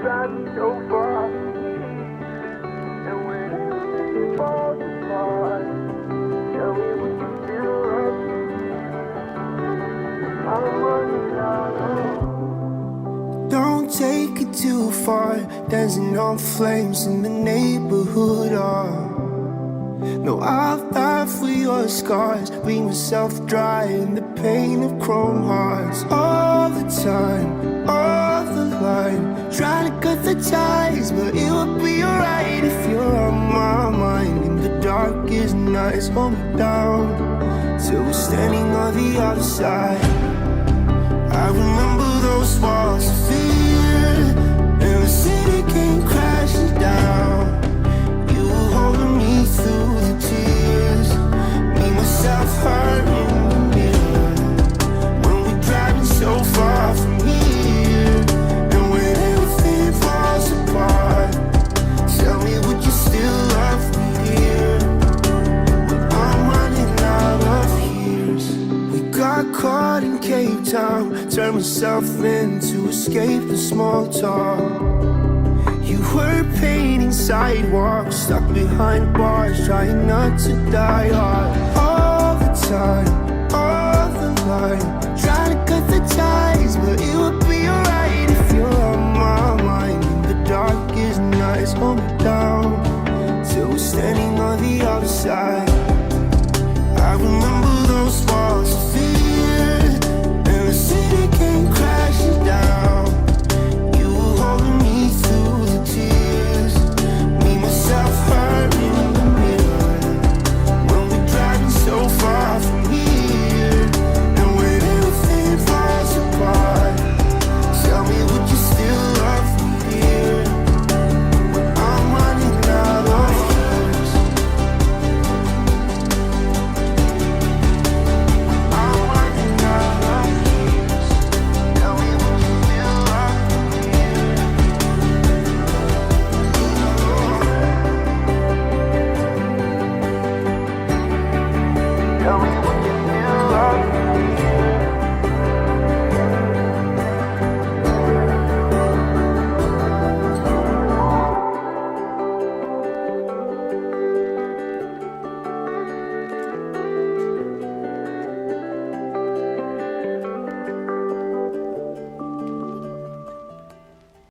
driving so far, and when everything falls apart, tell me would you still love me? I'm running out of. Don't take it too far, dancing on flames in the neighborhood. No, I'll die for your scars, bleed myself dry in the pain of chrome hearts. All the time, all the line, trying to cut the ties, but it will be alright if you're on my mind. In the darkest nights, hold me down till we're standing on the other side. I remember those walls of fear, and the city came crashing down. You were holding me through the tears, me myself hurt in the mirror. When we're driving so far from here, and when everything falls apart, tell me would you still love me here? When I'm running out of years. We got caught in Cape Town, turned myself in to escape the small talk. You were painting sidewalks, stuck behind bars, trying not to die hard. All the time, all the line, trying to cut the ties, but it would be alright if you're on my mind. In the darkest nights, hold me down till we're standing on the other side. I remember those walls of fear, and the city came crashing down. You were holding me through the tears, me myself hurt in the mirror. When we're driving so far from here, and when everything falls apart, tell me would you still love me here? When I'm running out of years, I'm running out of years. Tell me would you still love me here? Tell me